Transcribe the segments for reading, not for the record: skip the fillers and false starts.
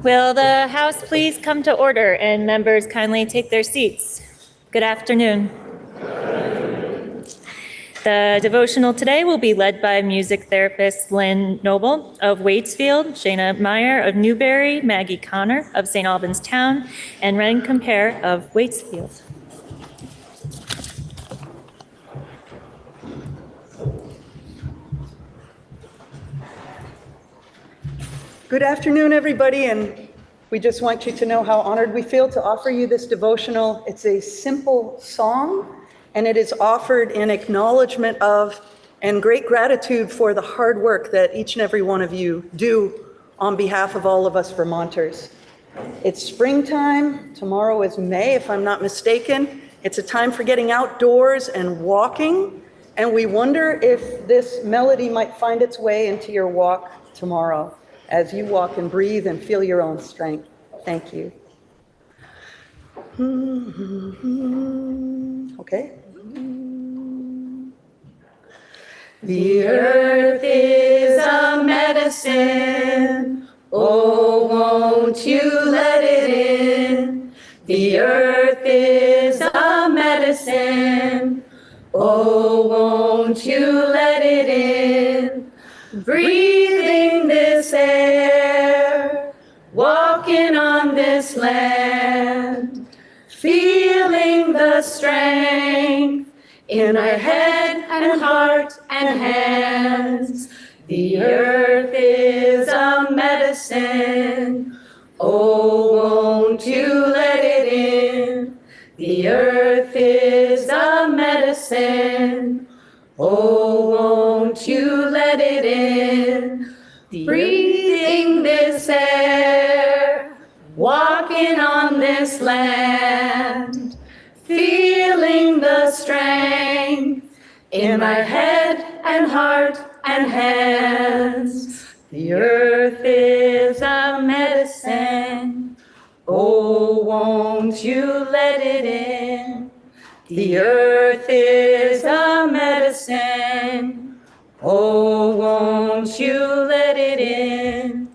Will the House please come to order and members kindly take their seats? Good afternoon. The devotional today will be led by music therapist Lynn Noble of Waitsfield, Shayna Meyer of Newberry, Maggie Connor of St. Albans Town, and Ren Compare of Waitsfield. Good afternoon, everybody, and we just want you to know how honored we feel to offer you this devotional. It's a simple song, and it is offered in acknowledgement of and great gratitude for the hard work that each and every one of you do on behalf of all of us Vermonters. It's springtime. Tomorrow is May, if I'm not mistaken. It's a time for getting outdoors and walking, and we wonder if this melody might find its way into your walk tomorrow, as you walk and breathe and feel your own strength. Thank you. Okay. The earth is a medicine, oh, won't you let it in? The earth is a medicine, oh, won't you let it in? Breathing this air, walking on this land, feeling the strength in our head and heart and hands. The earth is a medicine, oh, won't you let it in? The earth is a medicine, oh, won't you let it in? Breathing this air, walking on this land, feeling the strength in my head and heart and hands. The earth is a medicine, oh, won't you let it in? The earth is a medicine, oh, won't you let it in?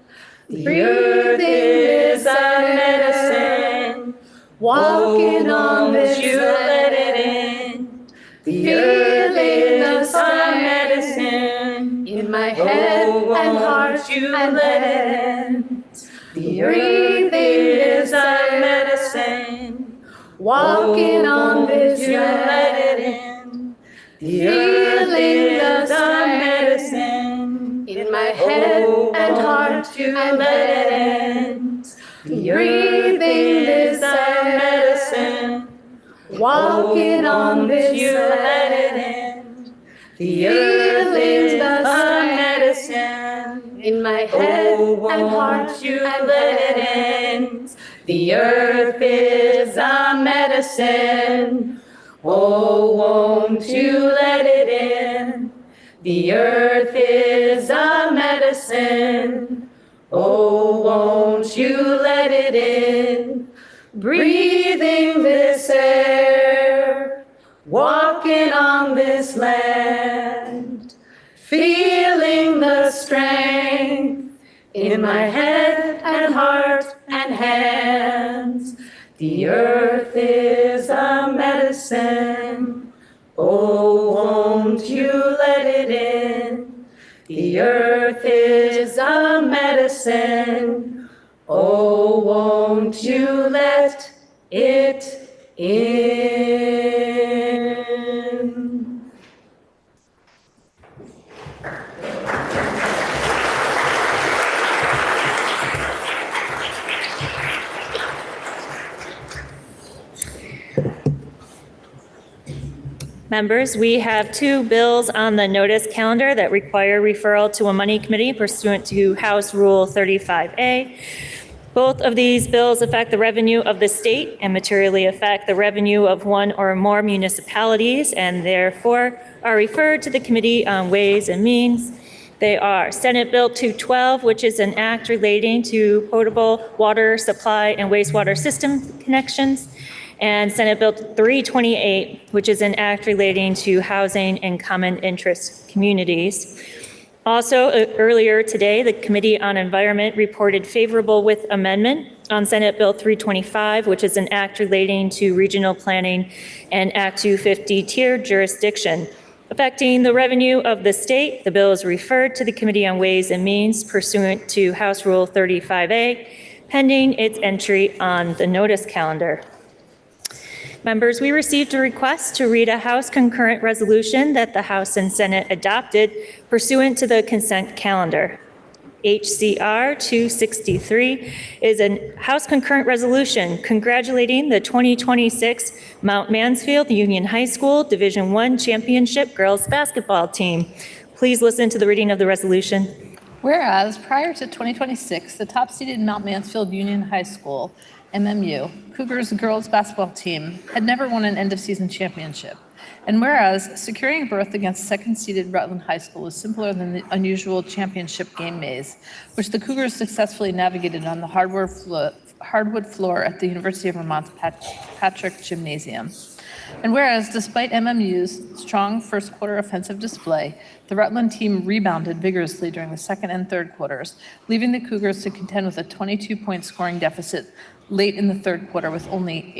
The earth is a medicine, walking on this let it in. The earth is a medicine, in my head and heart and let the earth is a medicine, walking on this let it in. The earth is a medicine, in my head and heart to let it in. The earth is a medicine, walking on this let it in. The earth is a medicine, in my head and heart to let it in. The earth is a medicine, oh, won't you let it in? The earth is a medicine, oh, won't you let it in? Breathing this air, walking on this land, feeling the strength in my head and heart and hands. The earth is a medicine, oh, won't you let it in? The earth is a medicine, oh, won't you let it in? Members, we have two bills on the notice calendar that require referral to a money committee pursuant to House Rule 35A. Both of these bills affect the revenue of the state and materially affect the revenue of one or more municipalities, and therefore are referred to the Committee on Ways and Means. They are Senate Bill 212, which is an act relating to potable water supply and wastewater system connections, and Senate Bill 328, which is an act relating to housing and common interest communities. Also, earlier today, the Committee on Environment reported favorable with amendment on Senate Bill 325, which is an act relating to regional planning and Act 250 tiered jurisdiction. Affecting the revenue of the state, the bill is referred to the Committee on Ways and Means pursuant to House Rule 35A, pending its entry on the notice calendar. Members, we received a request to read a House concurrent resolution that the House and Senate adopted pursuant to the consent calendar. HCR 263 is a House concurrent resolution congratulating the 2026 Mount Mansfield Union High School Division I Championship Girls Basketball Team. Please listen to the reading of the resolution. Whereas prior to 2026, the top-seeded Mount Mansfield Union High School, MMU, Cougars girls basketball team had never won an end-of-season championship. And whereas securing a berth against second-seeded Rutland High School was simpler than the unusual championship game maze, which the Cougars successfully navigated on the hardwood floor at the University of Vermont's Patrick Gymnasium. And whereas, despite MMU's strong first quarter offensive display, the Rutland team rebounded vigorously during the second and third quarters, leaving the Cougars to contend with a 22-point scoring deficit late in the third quarter with only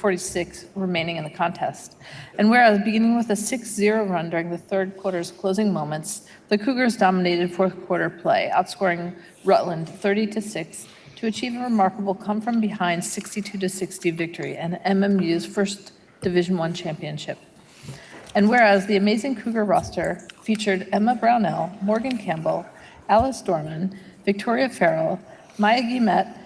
8:46 remaining in the contest. And whereas, beginning with a 6-0 run during the third quarter's closing moments, the Cougars dominated fourth quarter play, outscoring Rutland 30-6 to achieve a remarkable come-from-behind 62-60 victory and MMU's first Division I championship. And whereas the amazing Cougar roster featured Emma Brownell, Morgan Campbell, Alice Dorman, Victoria Farrell, Maya Guillemette,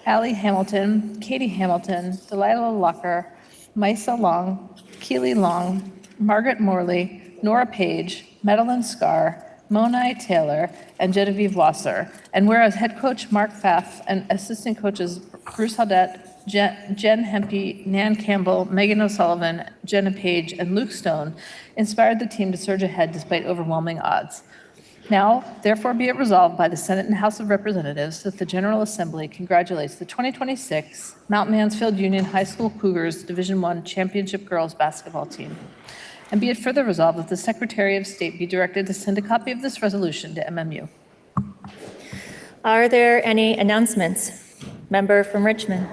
Allie Hamilton, Katie Hamilton, Delilah Locker, Maisa Long, Keely Long, Margaret Morley, Nora Page, Madeline Scarr, Monai Taylor, and Genevieve Wasser. And whereas head coach Mark Pfaff and assistant coaches Bruce Haudette, Jen Hempy, Nan Campbell, Megan O'Sullivan, Jenna Page, and Luke Stone inspired the team to surge ahead despite overwhelming odds. Now, therefore, be it resolved by the Senate and House of Representatives that the General Assembly congratulates the 2026 Mount Mansfield Union High School Cougars Division I Championship Girls Basketball Team. And be it further resolved that the Secretary of State be directed to send a copy of this resolution to MMU. Are there any announcements? Member from Richmond.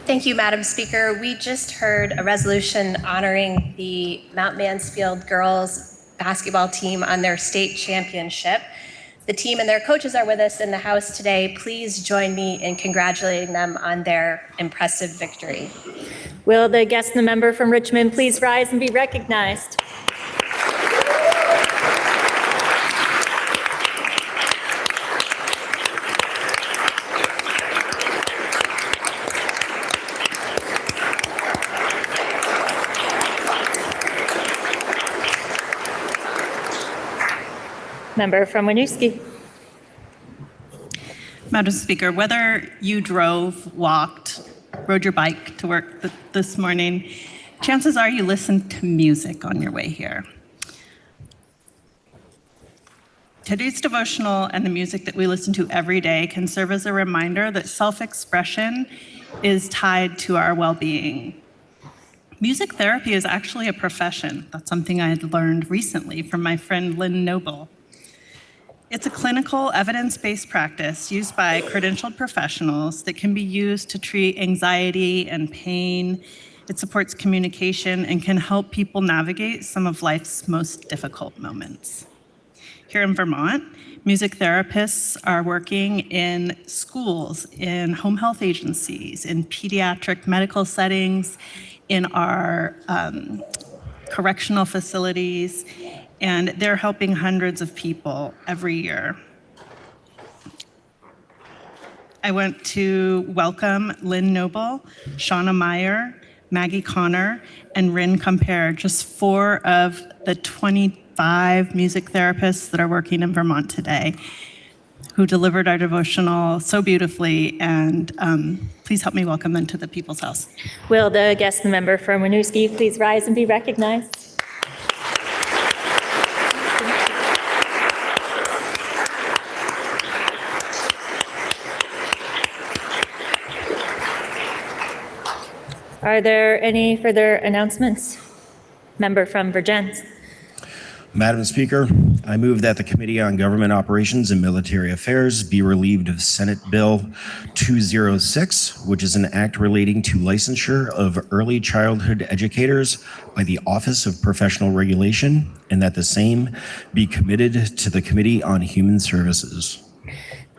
Thank you, Madam Speaker. We just heard a resolution honoring the Mount Mansfield girls basketball team on their state championship. The team and their coaches are with us in the House today. Please join me in congratulating them on their impressive victory. Will the guest and the member from Richmond please rise and be recognized? Member from Winooski. Madam Speaker, whether you drove, walked, rode your bike to work this morning, chances are you listened to music on your way here. Today's devotional and the music that we listen to every day can serve as a reminder that self-expression is tied to our well-being. Music therapy is actually a profession. That's something I had learned recently from my friend Lynn Noble. It's a clinical, evidence-based practice used by credentialed professionals that can be used to treat anxiety and pain. It supports communication and can help people navigate some of life's most difficult moments. Here in Vermont, music therapists are working in schools, in home health agencies, in pediatric medical settings, in our correctional facilities, and they're helping hundreds of people every year. I want to welcome Lynn Noble, Shauna Meyer, Maggie Connor, and Rin Compere, just 4 of the 25 music therapists that are working in Vermont today, who delivered our devotional so beautifully, and please help me welcome them to the People's House. Will the guest and member from Winooski please rise and be recognized? Are there any further announcements? Member from Vergennes. Madam Speaker, I move that the Committee on Government Operations and Military Affairs be relieved of Senate Bill 206, which is an act relating to licensure of early childhood educators by the Office of Professional Regulation, and that the same be committed to the Committee on Human Services.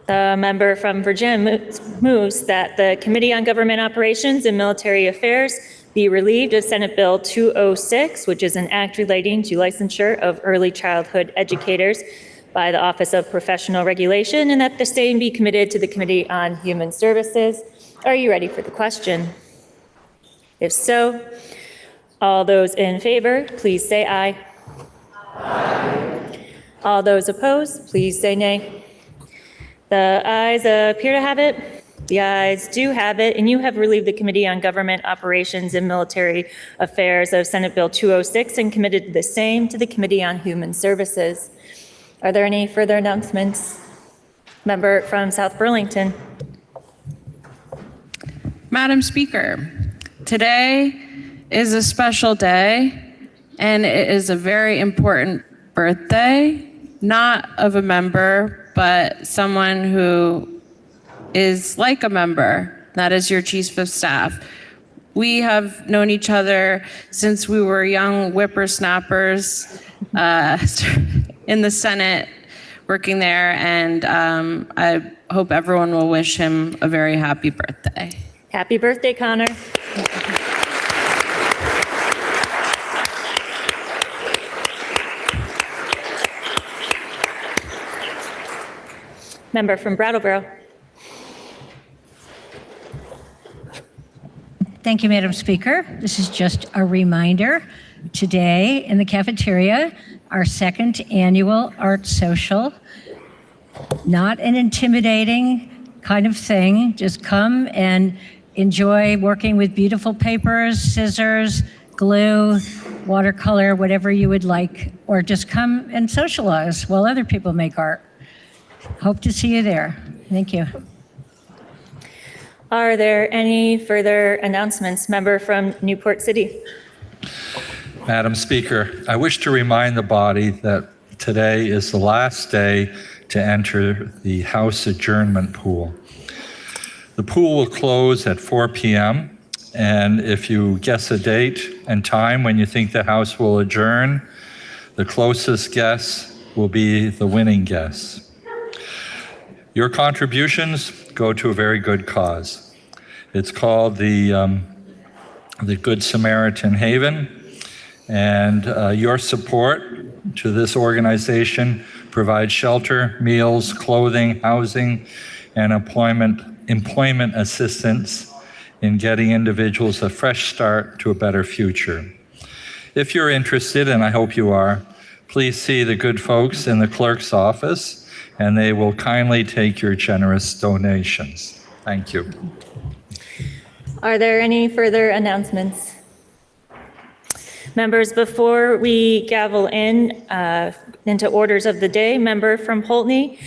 The member from Virginia moves that the Committee on Government Operations and Military Affairs be relieved of Senate Bill 206, which is an act relating to licensure of early childhood educators by the Office of Professional Regulation, and that the same be committed to the Committee on Human Services. Are you ready for the question? If so, all those in favor, please say aye. Aye. All those opposed, please say nay. The ayes appear to have it. The ayes do have it, and you have relieved the Committee on Government Operations and Military Affairs of Senate Bill 206 and committed the same to the Committee on Human Services. Are there any further announcements? Member from South Burlington. Madam Speaker, today is a special day, and it is a very important birthday, not of a member, but someone who is like a member, that is your Chief of Staff. We have known each other since we were young whippersnappers in the Senate, working there, and I hope everyone will wish him a very happy birthday. Happy birthday, Connor. Member from Brattleboro. Thank you, Madam Speaker. This is just a reminder. Today in the cafeteria, our second annual art social. Not an intimidating kind of thing. Just come and enjoy working with beautiful papers, scissors, glue, watercolor, whatever you would like, or just come and socialize while other people make art. Hope to see you there. Thank you. Are there any further announcements? Member from Newport City. Madam Speaker, I wish to remind the body that today is the last day to enter the House adjournment pool. The pool will close at 4 p.m. and if you guess a date and time when you think the House will adjourn, the closest guess will be the winning guess. Your contributions go to a very good cause. It's called the Good Samaritan Haven, and your support to this organization provides shelter, meals, clothing, housing, and employment assistance in getting individuals a fresh start to a better future. If you're interested, and I hope you are, please see the good folks in the clerk's office, and they will kindly take your generous donations. Thank you. Are there any further announcements? Members, before we gavel into orders of the day, member from Poultney,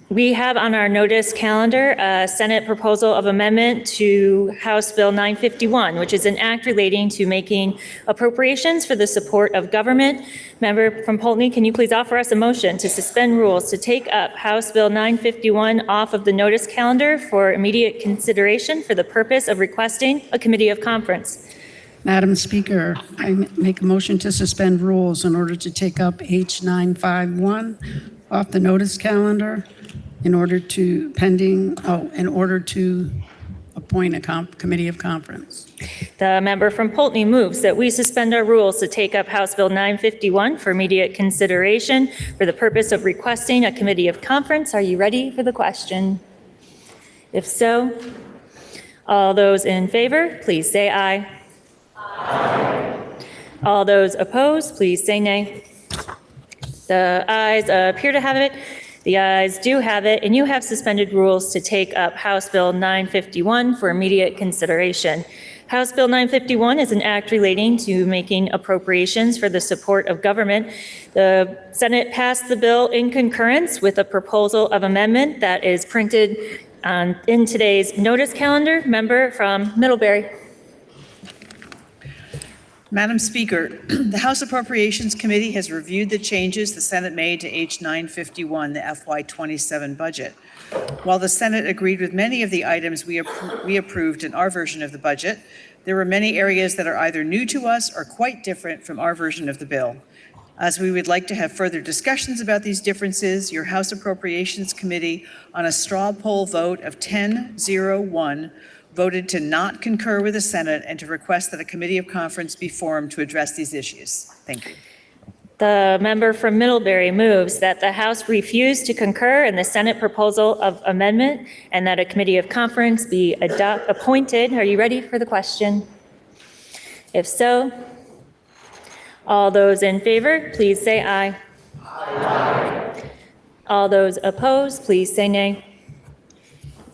we have on our notice calendar a Senate proposal of amendment to House Bill 951, which is an act relating to making appropriations for the support of government. Member from Poultney, can you please offer us a motion to suspend rules to take up House Bill 951 off of the notice calendar for immediate consideration for the purpose of requesting a committee of conference? Madam Speaker, I make a motion to suspend rules in order to take up H 951 off the notice calendar in order to appoint a committee of conference. The member from Poultney moves that we suspend our rules to take up House Bill 951 for immediate consideration for the purpose of requesting a committee of conference. Are you ready for the question? If so, all those in favor, please say aye. Aye. All those opposed, please say nay. The ayes appear to have it. The ayes do have it, and you have suspended rules to take up House Bill 951 for immediate consideration. House Bill 951 is an act relating to making appropriations for the support of government. The Senate passed the bill in concurrence with a proposal of amendment that is printed in today's notice calendar. Member from Middlebury. Madam Speaker, the House Appropriations Committee has reviewed the changes the Senate made to H 951, the FY27 budget. While the Senate agreed with many of the items we approved in our version of the budget, there were many areas that are either new to us or quite different from our version of the bill. As we would like to have further discussions about these differences, your House Appropriations Committee, on a straw poll vote of 10-0-1, voted to not concur with the Senate and to request that a committee of conference be formed to address these issues. Thank you. The member from Middlebury moves that the House refuse to concur in the Senate proposal of amendment and that a committee of conference be appointed. Are you ready for the question? If so, all those in favor, please say aye. Aye. All those opposed, please say nay.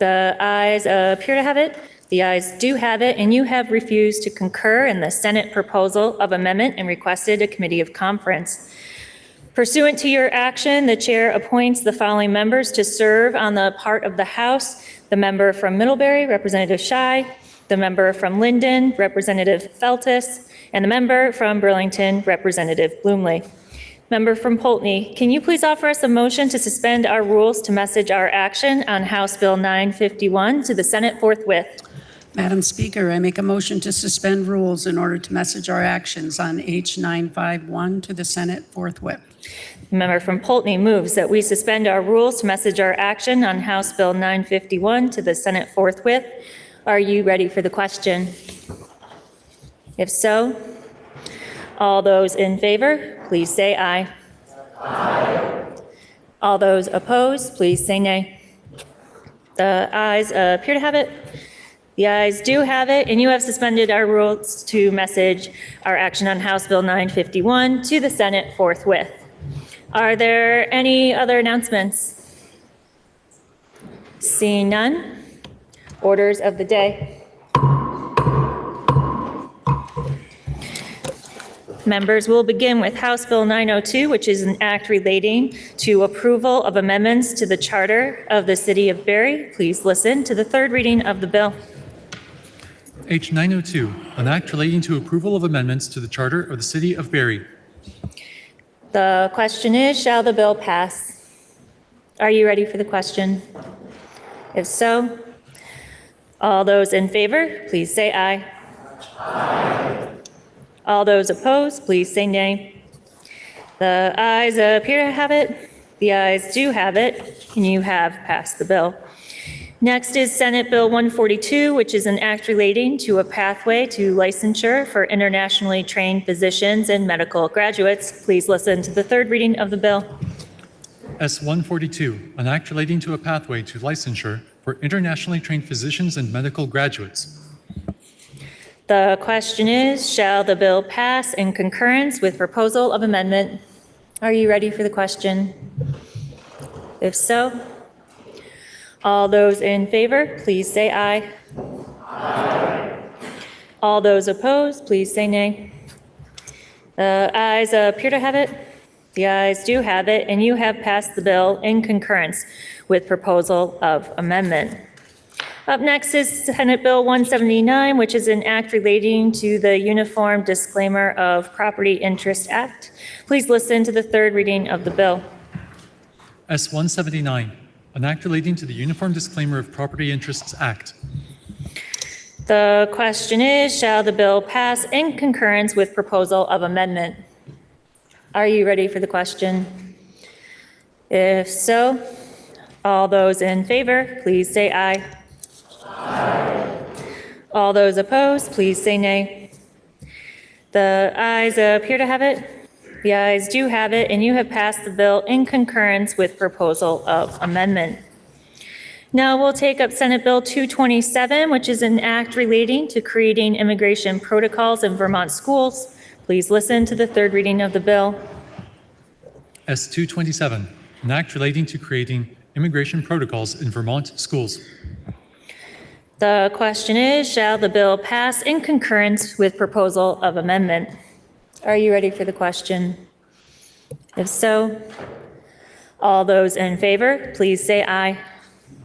The ayes appear to have it. The ayes do have it, and you have refused to concur in the Senate proposal of amendment and requested a committee of conference. Pursuant to your action, the chair appoints the following members to serve on the part of the House: the member from Middlebury, Representative Scheid, the member from Linden, Representative Feltus, and the member from Burlington, Representative Bloomley. Member from Poultney, can you please offer us a motion to suspend our rules to message our action on House Bill 951 to the Senate forthwith? Madam Speaker, I make a motion to suspend rules in order to message our actions on H 951 to the Senate forthwith. The member from Poultney moves that we suspend our rules to message our action on House Bill 951 to the Senate forthwith. Are you ready for the question? If so, all those in favor, please say aye. Aye. All those opposed, please say nay. The ayes appear to have it. The ayes do have it, and you have suspended our rules to message our action on House Bill 951 to the Senate forthwith. Are there any other announcements? Seeing none, orders of the day. Members, will begin with House Bill 902, which is an act relating to approval of amendments to the charter of the City of Barre. Please listen to the third reading of the bill. H 902, an act relating to approval of amendments to the charter of the City of Barre. The question is, shall the bill pass? Are you ready for the question? If so, all those in favor, please say aye. Aye. All those opposed, please say nay. The ayes appear to have it. The ayes do have it, and you have passed the bill. Next is Senate Bill 142, which is an act relating to a pathway to licensure for internationally trained physicians and medical graduates. Please listen to the third reading of the bill. S 142, an act relating to a pathway to licensure for internationally trained physicians and medical graduates. The question is, shall the bill pass in concurrence with proposal of amendment? Are you ready for the question? If so, all those in favor, please say aye. Aye. All those opposed, please say nay. The ayes appear to have it. The ayes do have it, and you have passed the bill in concurrence with proposal of amendment. Up next is Senate Bill 179, which is an act relating to the Uniform Disclaimer of Property Interest Act. Please listen to the third reading of the bill. S 179, an act relating to the Uniform Disclaimer of Property Interests Act. The question is, shall the bill pass in concurrence with proposal of amendment? Are you ready for the question? If so, all those in favor, please say aye. Aye. All those opposed, please say nay. The ayes appear to have it. The ayes do have it, and you have passed the bill in concurrence with proposal of amendment. Now we'll take up Senate Bill 227, which is an act relating to creating immigration protocols in Vermont schools. Please listen to the third reading of the bill. S 227, an act relating to creating immigration protocols in Vermont schools. The question is, shall the bill pass in concurrence with proposal of amendment? Are you ready for the question? If so, all those in favor, please say aye.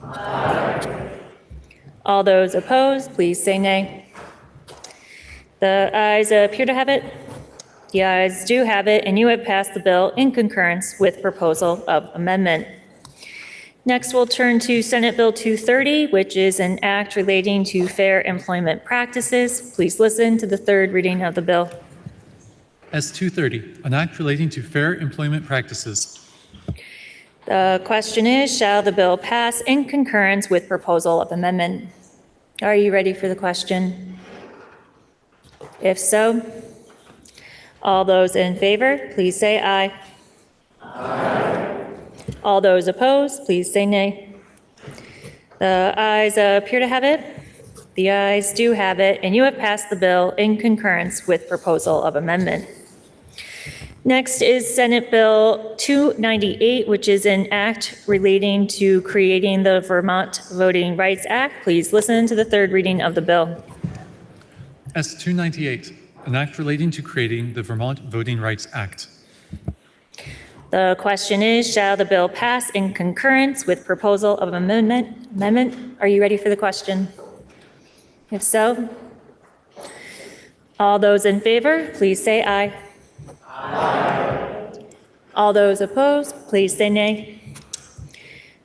Aye. All those opposed, please say nay. The ayes appear to have it. The ayes do have it, and you have passed the bill in concurrence with proposal of amendment. Next, we'll turn to Senate Bill 230, which is an act relating to fair employment practices. Please listen to the third reading of the bill. S-230, an act relating to fair employment practices. The question is, shall the bill pass in concurrence with proposal of amendment? Are you ready for the question? If so, all those in favor, please say aye. Aye. All those opposed, please say nay. The ayes appear to have it. The ayes do have it, and you have passed the bill in concurrence with proposal of amendment. Next is Senate Bill 298, which is an act relating to creating the Vermont Voting Rights Act. Please listen to the third reading of the bill. S-298, an act relating to creating the Vermont Voting Rights Act. The question is, shall the bill pass in concurrence with proposal of amendment? Are you ready for the question? If so, all those in favor, please say aye. Aye. All those opposed, please say nay.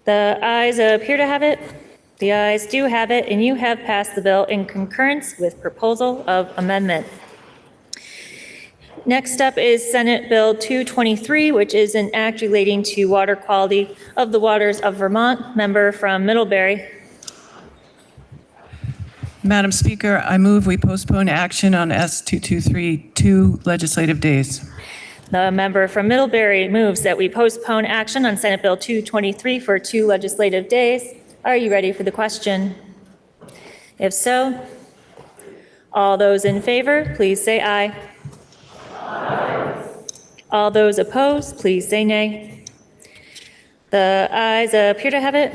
The ayes appear to have it. The ayes do have it, and you have passed the bill in concurrence with proposal of amendment. Next up is Senate Bill 223, which is an act relating to water quality of the waters of Vermont. Member from Middlebury. Madam Speaker, I move we postpone action on S-223 2 legislative days. The member from Middlebury moves that we postpone action on Senate Bill 223 for 2 legislative days. Are you ready for the question? If so, all those in favor, please say aye. Aye. All those opposed, please say nay. The ayes appear to have it.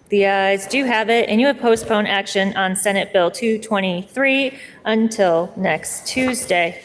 The ayes do have it, and you have postponed action on Senate Bill 223 until next Tuesday.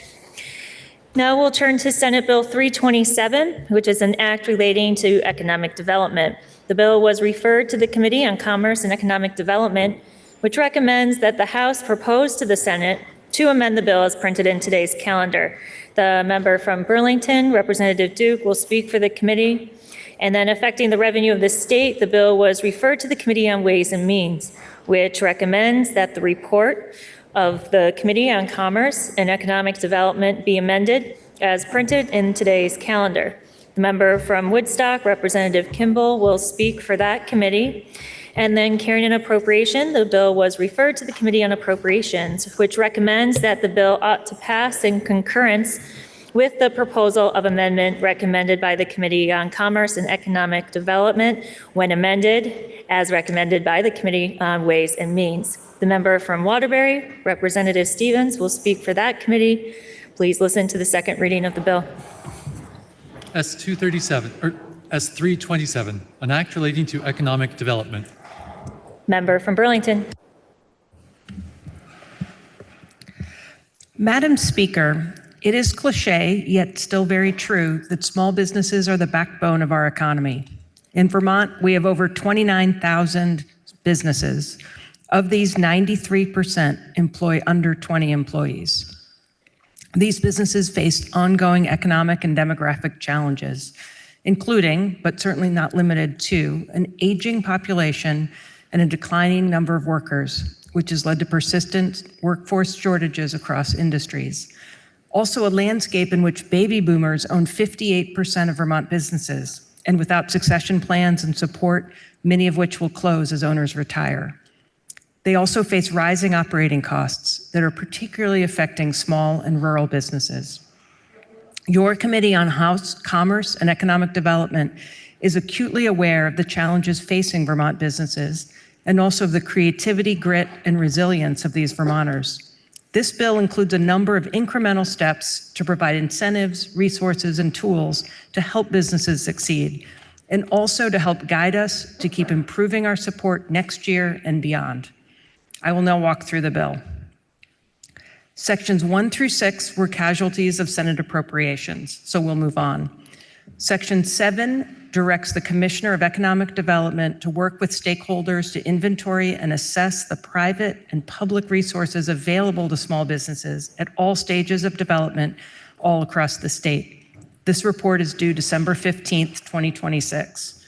Now we'll turn to Senate Bill 327, which is an act relating to economic development. The bill was referred to the Committee on Commerce and Economic Development, which recommends that the House propose to the Senate to amend the bill as printed in today's calendar. The member from Burlington, Representative Duke, will speak for the committee. And then affecting the revenue of the state, the bill was referred to the Committee on Ways and Means, which recommends that the report of the Committee on Commerce and Economic Development be amended as printed in today's calendar. The member from Woodstock, Representative Kimball, will speak for that committee. And then carrying an appropriation, the bill was referred to the Committee on Appropriations, which recommends that the bill ought to pass in concurrence with the proposal of amendment recommended by the Committee on Commerce and Economic Development when amended as recommended by the Committee on Ways and Means. The member from Waterbury, Representative Stevens, will speak for that committee. Please listen to the second reading of the bill. S-327, an act relating to economic development. Member from Burlington. Madam Speaker, it is cliche, yet still very true, that small businesses are the backbone of our economy. In Vermont, we have over 29,000 businesses. Of these, 93% employ under 20 employees. These businesses face ongoing economic and demographic challenges, including, but certainly not limited to, an aging population and a declining number of workers, which has led to persistent workforce shortages across industries. Also, a landscape in which baby boomers own 58% of Vermont businesses, and without succession plans and support, many of which will close as owners retire. They also face rising operating costs that are particularly affecting small and rural businesses. Your Committee on House, Commerce, and Economic Development is acutely aware of the challenges facing Vermont businesses and also of the creativity, grit, and resilience of these Vermonters. This bill includes a number of incremental steps to provide incentives, resources, and tools to help businesses succeed, and also to help guide us to keep improving our support next year and beyond. I will now walk through the bill. Sections 1 through 6 were casualties of Senate appropriations, so we'll move on. Section 7 directs the Commissioner of Economic Development to work with stakeholders to inventory and assess the private and public resources available to small businesses at all stages of development all across the state. This report is due December 15th, 2026.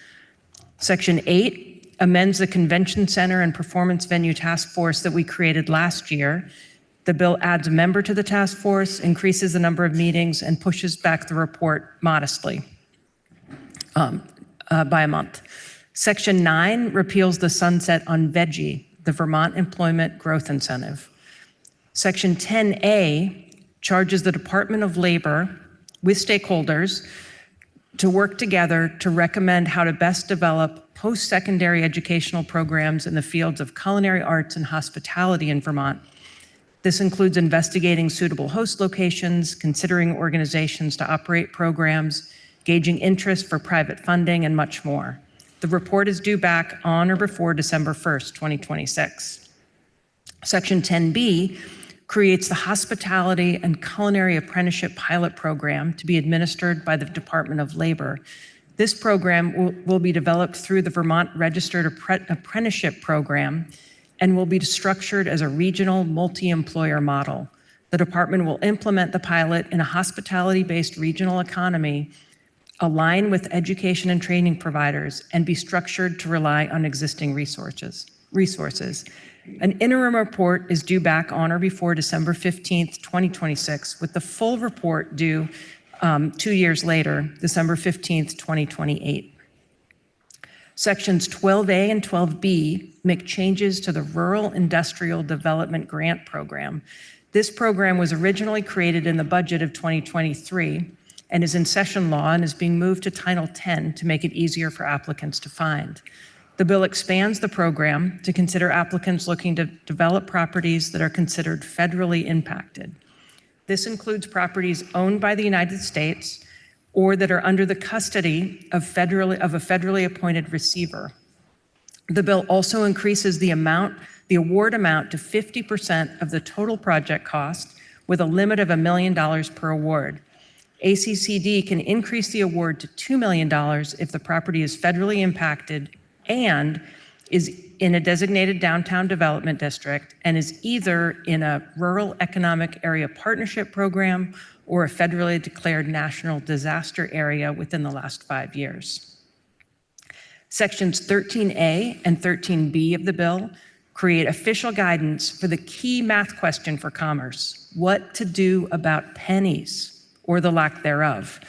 Section 8 amends the Convention Center and Performance Venue Task Force that we created last year. The bill adds a member to the task force, increases the number of meetings, and pushes back the report modestly by a month. Section 9 repeals the sunset on VEGI, the Vermont Employment Growth Incentive. Section 10A charges the Department of Labor with stakeholders to work together to recommend how to best develop post-secondary educational programs in the fields of culinary arts and hospitality in Vermont. This includes investigating suitable host locations, considering organizations to operate programs, gauging interest for private funding, and much more. The report is due back on or before December 1st, 2026. Section 10B creates the Hospitality and Culinary Apprenticeship Pilot Program to be administered by the Department of Labor. This program will be developed through the Vermont Registered Apprenticeship Program and will be structured as a regional multi-employer model. The department will implement the pilot in a hospitality-based regional economy, align with education and training providers, and be structured to rely on existing resources. An interim report is due back on or before December 15th, 2026, with the full report due 2 years later, December 15th, 2028. Sections 12A and 12B make changes to the Rural Industrial Development Grant Program. This program was originally created in the budget of 2023 and is in session law and is being moved to Title 10 to make it easier for applicants to find. The bill expands the program to consider applicants looking to develop properties that are considered federally impacted. This includes properties owned by the United States or that are under the custody of a federally appointed receiver. The bill also increases the award amount to 50% of the total project cost with a limit of $1 million per award. ACCD can increase the award to $2 million if the property is federally impacted and is in a designated downtown development district and is either in a rural economic area partnership program or a federally declared national disaster area within the last 5 years. Sections 13A and 13B of the bill create official guidance for the key math question for commerce: what to do about pennies or the lack thereof.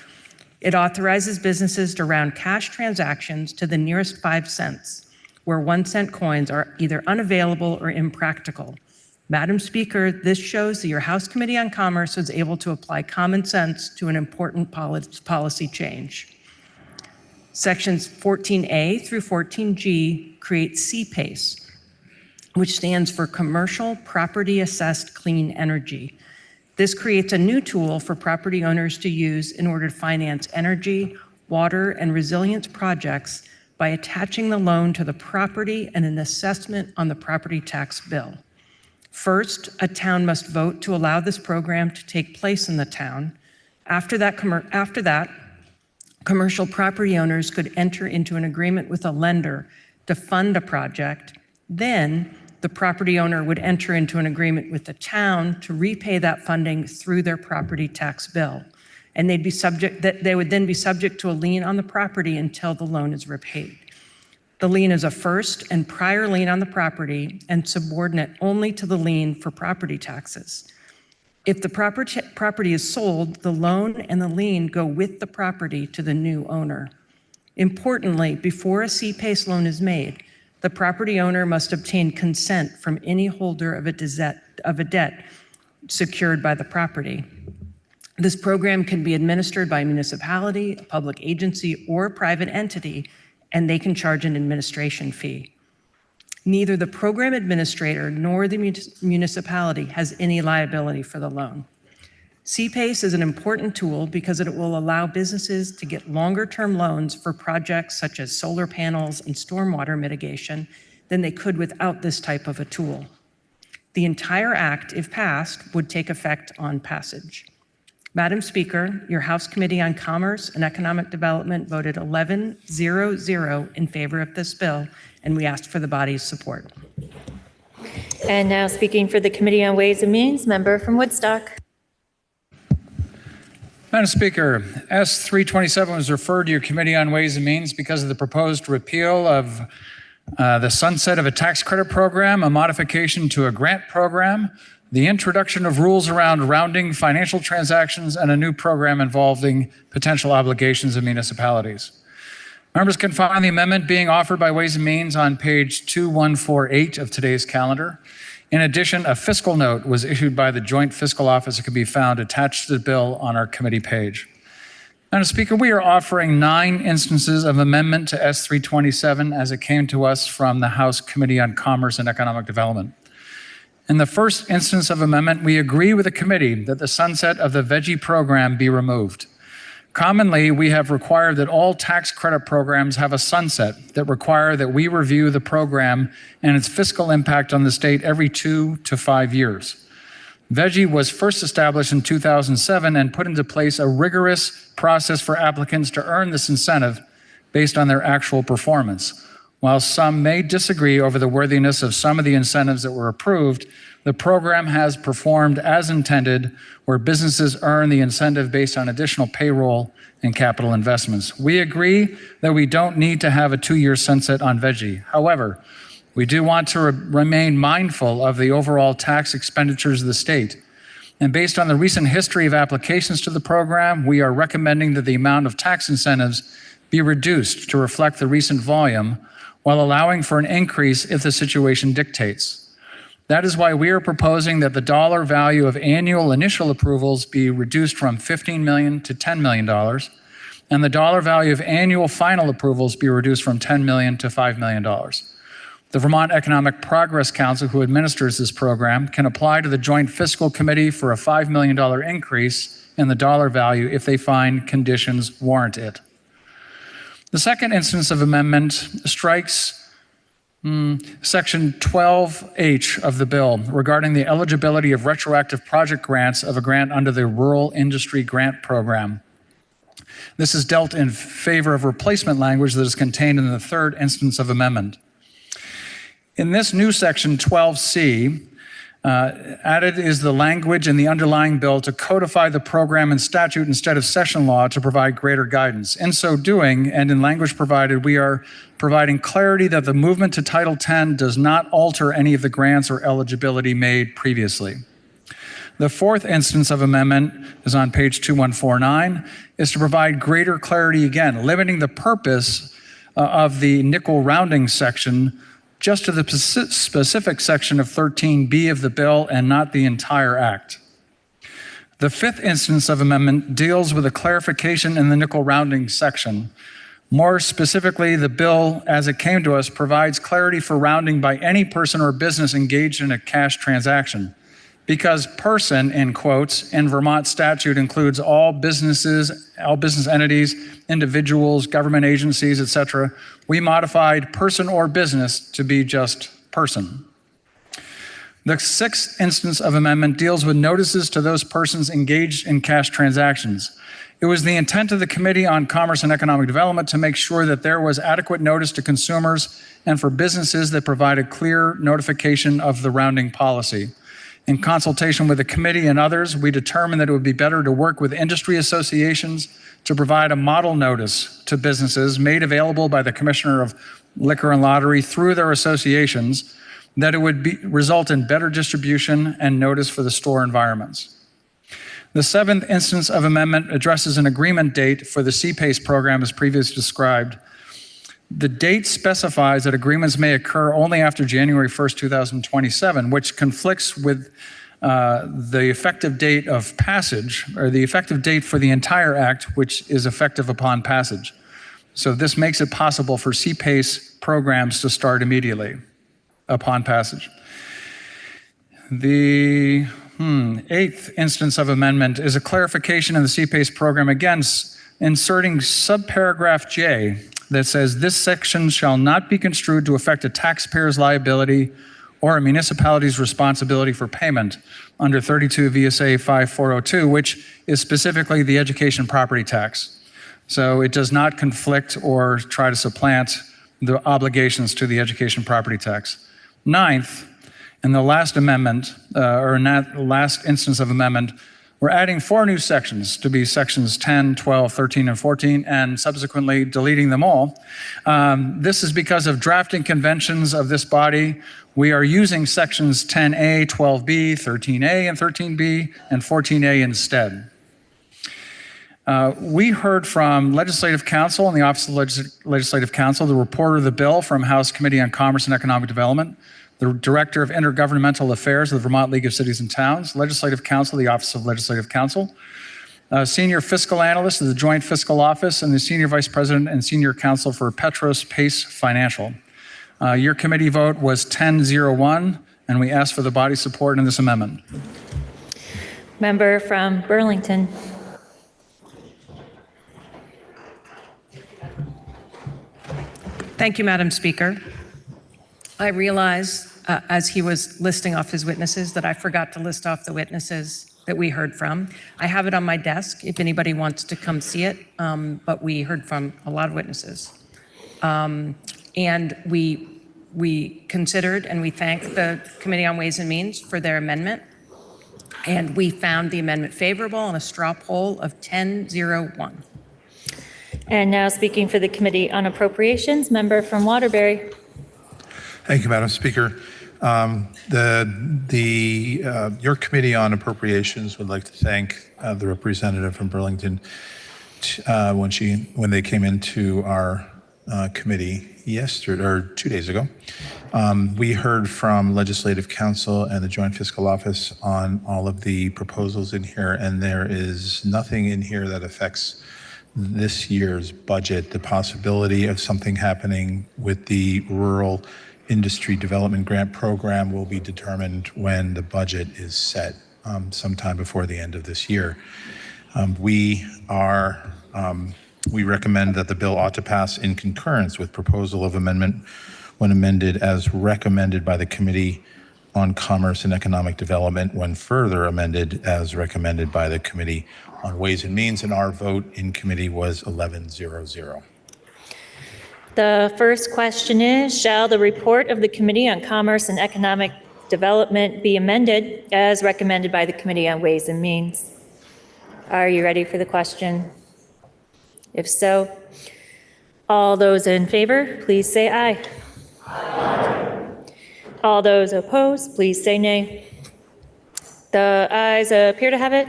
It authorizes businesses to round cash transactions to the nearest 5 cents, where 1 cent coins are either unavailable or impractical. Madam Speaker, this shows that your House Committee on Commerce was able to apply common sense to an important policy change. Sections 14A through 14G create CPACE, which stands for Commercial Property Assessed Clean Energy. This creates a new tool for property owners to use in order to finance energy, water, and resilience projects by attaching the loan to the property and an assessment on the property tax bill. First, a town must vote to allow this program to take place in the town. After that, commercial property owners could enter into an agreement with a lender to fund a project. Then, the property owner would enter into an agreement with the town to repay that funding through their property tax bill. And they would then be subject to a lien on the property until the loan is repaid. The lien is a first and prior lien on the property and subordinate only to the lien for property taxes. If the property is sold, the loan and the lien go with the property to the new owner. Importantly, before a CPACE loan is made, the property owner must obtain consent from any holder of a debt secured by the property. This program can be administered by a municipality, a public agency, or a private entity, and they can charge an administration fee. Neither the program administrator nor the municipality has any liability for the loan. CPACE is an important tool because it will allow businesses to get longer-term loans for projects such as solar panels and stormwater mitigation than they could without this type of a tool. The entire act, if passed, would take effect on passage. Madam Speaker, your House Committee on Commerce and Economic Development voted 11-0-0 in favor of this bill, and we asked for the body's support. And now speaking for the Committee on Ways and Means, member from Woodstock. Madam Speaker, S 327 was referred to your Committee on Ways and Means because of the proposed repeal of the sunset of a tax credit program, a modification to a grant program, the introduction of rules around rounding financial transactions, and a new program involving potential obligations of municipalities. Members can find the amendment being offered by Ways and Means on page 2148 of today's calendar. In addition, a fiscal note was issued by the Joint Fiscal Office that can be found attached to the bill on our committee page. Madam Speaker, we are offering 9 instances of amendment to S 327 as it came to us from the House Committee on Commerce and Economic Development. In the first instance of amendment, we agree with the committee that the sunset of the veggie program be removed. Commonly, we have required that all tax credit programs have a sunset that require that we review the program and its fiscal impact on the state every 2 to 5 years. Veggie was first established in 2007 and put into place a rigorous process for applicants to earn this incentive based on their actual performance. While some may disagree over the worthiness of some of the incentives that were approved, the program has performed as intended, where businesses earn the incentive based on additional payroll and capital investments. We agree that we don't need to have a 2-year sunset on veggie. However, we do want to remain mindful of the overall tax expenditures of the state. And based on the recent history of applications to the program, we are recommending that the amount of tax incentives be reduced to reflect the recent volume, while allowing for an increase if the situation dictates. That is why we are proposing that the dollar value of annual initial approvals be reduced from $15 million to $10 million, and the dollar value of annual final approvals be reduced from $10 million to $5 million. The Vermont Economic Progress Council, who administers this program, can apply to the Joint Fiscal Committee for a $5 million increase in the dollar value if they find conditions warrant it. The second instance of amendment strikes Section 12H of the bill regarding the eligibility of retroactive project grants of a grant under the Rural Industry Grant Program. This is dealt in favor of replacement language that is contained in the third instance of amendment. In this new section 12C, added is the language in the underlying bill to codify the program in statute instead of session law to provide greater guidance. In so doing, and in language provided, we are providing clarity that the movement to Title X does not alter any of the grants or eligibility made previously. The fourth instance of amendment is on page 2149, is to provide greater clarity again, limiting the purpose of the nickel rounding section just to the specific section of 13B of the bill and not the entire act. The fifth instance of amendment deals with a clarification in the nickel rounding section. More specifically, the bill, as it came to us, provides clarity for rounding by any person or business engaged in a cash transaction. Because person, in quotes, in Vermont statute includes all business entities, individuals, government agencies, etc., we modified person or business to be just person. The sixth instance of amendment deals with notices to those persons engaged in cash transactions. It was the intent of the Committee on Commerce and Economic Development to make sure that there was adequate notice to consumers and for businesses that provided clear notification of the rounding policy. In consultation with the committee and others, we determined that it would be better to work with industry associations to provide a model notice to businesses made available by the Commissioner of Liquor and Lottery through their associations, that it would result in better distribution and notice for the store environments. The seventh instance of amendment addresses an agreement date for the CPACE program as previously described. The date specifies that agreements may occur only after January 1st, 2027, which conflicts with the effective date of passage, or the effective date for the entire act, which is effective upon passage. So this makes it possible for CPACE programs to start immediately upon passage. The eighth instance of amendment is a clarification in the CPACE program, again, inserting subparagraph J that says this section shall not be construed to affect a taxpayer's liability or a municipality's responsibility for payment under 32 VSA 5402, which is specifically the education property tax. So it does not conflict or try to supplant the obligations to the education property tax. Ninth, in the last amendment, or in that last instance of amendment, we're adding 4 new sections to be sections 10, 12, 13, and 14, and subsequently deleting them all. This is because of drafting conventions of this body. We are using sections 10A, 12B, 13A, and 13B, and 14A instead. We heard from Legislative Counsel and the Office of Legislative Counsel, the reporter of the bill from House Committee on Commerce and Economic Development, the Director of Intergovernmental Affairs of the Vermont League of Cities and Towns, Legislative Counsel, the Office of Legislative Counsel, Senior Fiscal Analyst of the Joint Fiscal Office, and the Senior Vice President and Senior Counsel for Petros Pace Financial. Your committee vote was 10-0-1, and we ask for the body's support in this amendment. Member from Burlington. Thank you, Madam Speaker. I realize, as he was listing off his witnesses, that I forgot to list off the witnesses that we heard from. I have it on my desk if anybody wants to come see it, but we heard from a lot of witnesses. And we considered and we thank the Committee on Ways and Means for their amendment. And we found the amendment favorable on a straw poll of 10-0-1. And now speaking for the Committee on Appropriations, member from Waterbury. Thank you, Madam Speaker. Your Committee on Appropriations would like to thank the representative from Burlington when they came into our committee yesterday or 2 days ago. We heard from Legislative Counsel and the Joint Fiscal Office on all of the proposals in here, and there is nothing in here that affects this year's budget. The possibility of something happening with the Rural Industry Development Grant Program will be determined when the budget is set sometime before the end of this year. We recommend that the bill ought to pass in concurrence with proposal of amendment when amended as recommended by the Committee on Commerce and Economic Development, when further amended as recommended by the Committee on Ways and Means, and our vote in committee was 11-0-0. The first question is, shall the report of the Committee on Commerce and Economic Development be amended as recommended by the Committee on Ways and Means? Are you ready for the question? If so, all those in favor, please say aye. Aye. All those opposed, please say nay. The ayes appear to have it.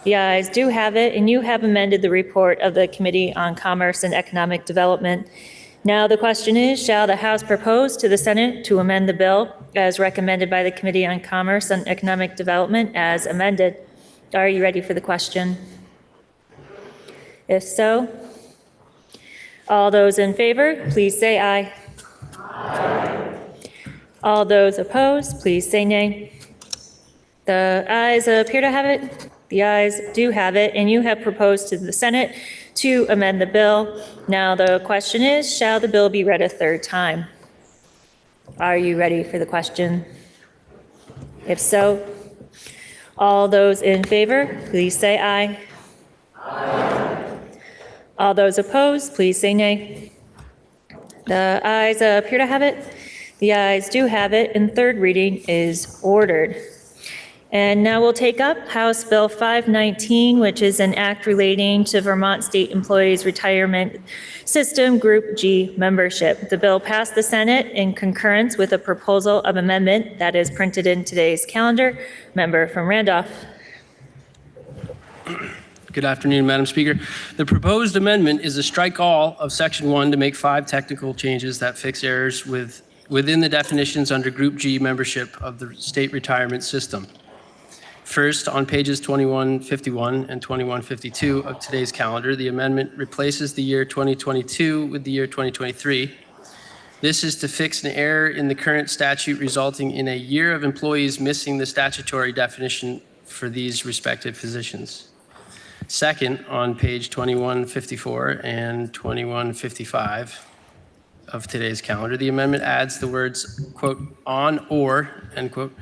The ayes do have it, and you have amended the report of the Committee on Commerce and Economic Development. Now the question is, shall the House propose to the Senate to amend the bill as recommended by the Committee on Commerce and Economic Development as amended? Are you ready for the question? If so, all those in favor, please say aye. Aye. All those opposed, please say nay. The ayes appear to have it. The ayes do have it, and you have proposed to the Senate to amend the bill. Now the question is, shall the bill be read a third time? Are you ready for the question? If so, all those in favor, please say aye. Aye. All those opposed, please say nay. The ayes appear to have it. The ayes do have it, and third reading is ordered. And now we'll take up House Bill 519, which is an act relating to Vermont State Employees Retirement System Group G membership. The bill passed the Senate in concurrence with a proposal of amendment that is printed in today's calendar. Member from Randolph. Good afternoon, Madam Speaker. The proposed amendment is to strike all of Section 1 to make 5 technical changes that fix errors within the definitions under Group G membership of the state retirement system. First, on pages 2151 and 2152 of today's calendar, the amendment replaces the year 2022 with the year 2023. This is to fix an error in the current statute resulting in a year of employees missing the statutory definition for these respective positions. Second, on page 2154 and 2155, of today's calendar. The amendment adds the words, quote, "on or," end quote,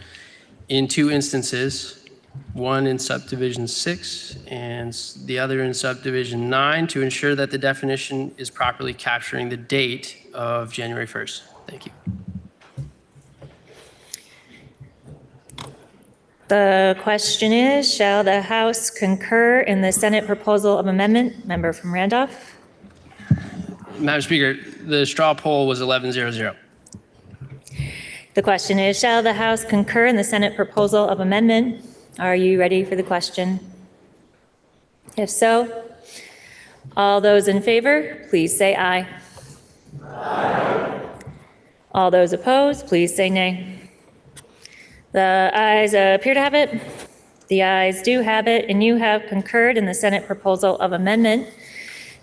in two instances, one in subdivision 6 and the other in subdivision 9, to ensure that the definition is properly capturing the date of January 1st. Thank you. The question is, shall the House concur in the Senate proposal of amendment? Member from Randolph. Madam Speaker, the straw poll was 11-0-0. The question is, shall the House concur in the Senate proposal of amendment? Are you ready for the question? If so, all those in favor, please say aye. Aye. All those opposed, please say nay. The ayes appear to have it. The ayes do have it, and you have concurred in the Senate proposal of amendment.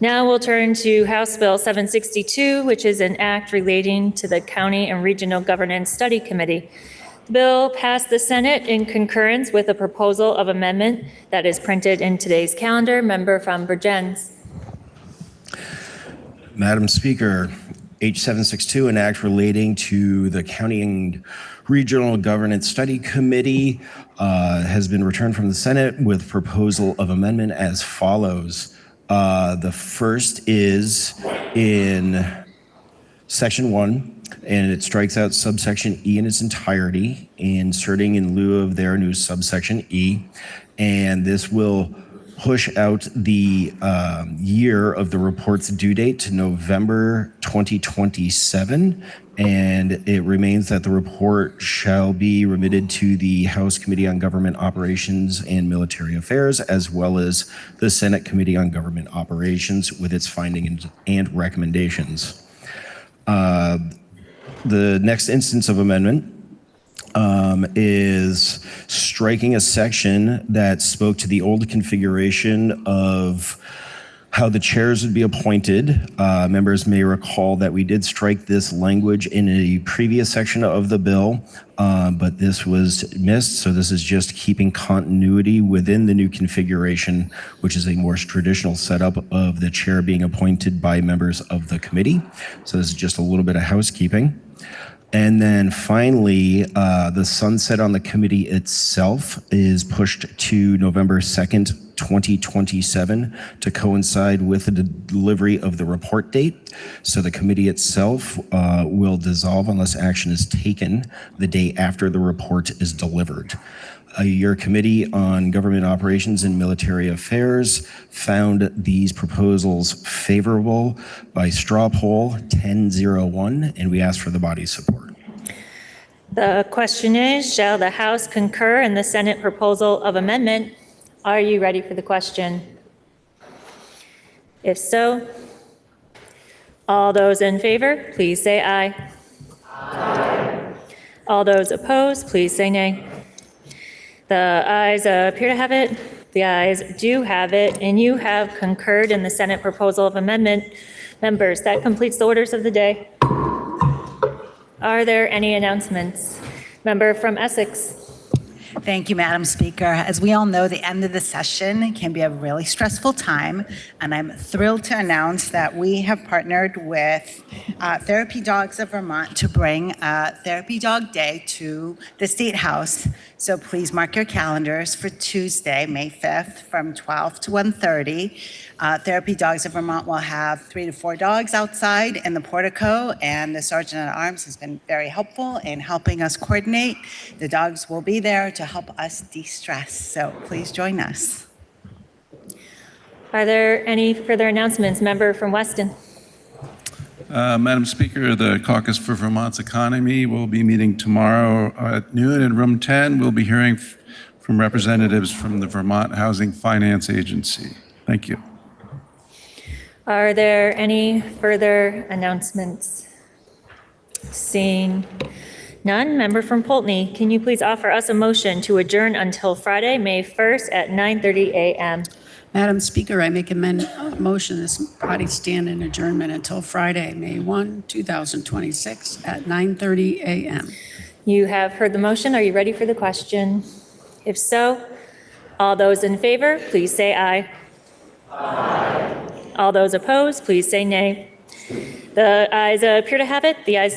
Now we'll turn to House Bill 762, which is an act relating to the County and Regional Governance Study Committee. The bill passed the Senate in concurrence with a proposal of amendment that is printed in today's calendar. Member from Vergennes. Madam Speaker, H762, an act relating to the County and Regional Governance Study Committee, has been returned from the Senate with proposal of amendment as follows. The first is in section 1, and it strikes out subsection E in its entirety, inserting in lieu of their new subsection E. And this will push out the year of the report's due date to November 2027. And it remains that the report shall be remitted to the House Committee on Government Operations and Military Affairs, as well as the Senate Committee on Government Operations with its findings and recommendations. The next instance of amendment is striking a section that spoke to the old configuration of how the chairs would be appointed. Members may recall that we did strike this language in a previous section of the bill, but this was missed. So this is just keeping continuity within the new configuration, which is a more traditional setup of the chair being appointed by members of the committee. So this is just a little bit of housekeeping. And then finally, the sunset on the committee itself is pushed to November 2nd, 2027 to coincide with the delivery of the report date. So the committee itself will dissolve unless action is taken the day after the report is delivered. Your Committee on Government Operations and Military Affairs found these proposals favorable by straw poll 10-0-1, and we ask for the body's support. The question is, shall the House concur in the Senate proposal of amendment? Are you ready for the question? If so, all those in favor, please say aye. Aye. All those opposed, please say nay. The ayes appear to have it. The ayes do have it, and you have concurred in the Senate proposal of amendment. Members, that completes the orders of the day. Are there any announcements? Member from Essex. Thank you, Madam Speaker. As we all know, the end of the session can be a really stressful time, and I'm thrilled to announce that we have partnered with Therapy Dogs of Vermont to bring Therapy Dog Day to the State House. So please mark your calendars for Tuesday, May 5th from 12 to 1:30. Therapy Dogs of Vermont will have 3 to 4 dogs outside in the portico, and the Sergeant at Arms has been very helpful in helping us coordinate. The dogs will be there to help us de-stress, so please join us. Are there any further announcements? Member from Weston. Madam Speaker, the Caucus for Vermont's Economy will be meeting tomorrow at noon in room 10. We'll be hearing from representatives from the Vermont Housing Finance Agency. Thank you. Are there any further announcements? Seeing none, member from Poultney, can you please offer us a motion to adjourn until Friday, May 1st at 9:30 a.m.? Madam Speaker, I make a motion this body stand in adjournment until Friday, May 1, 2026 at 9:30 a.m. You have heard the motion. Are you ready for the question? If so, all those in favor, please say aye. Aye. All those opposed, please say nay. The ayes appear to have it. The ayes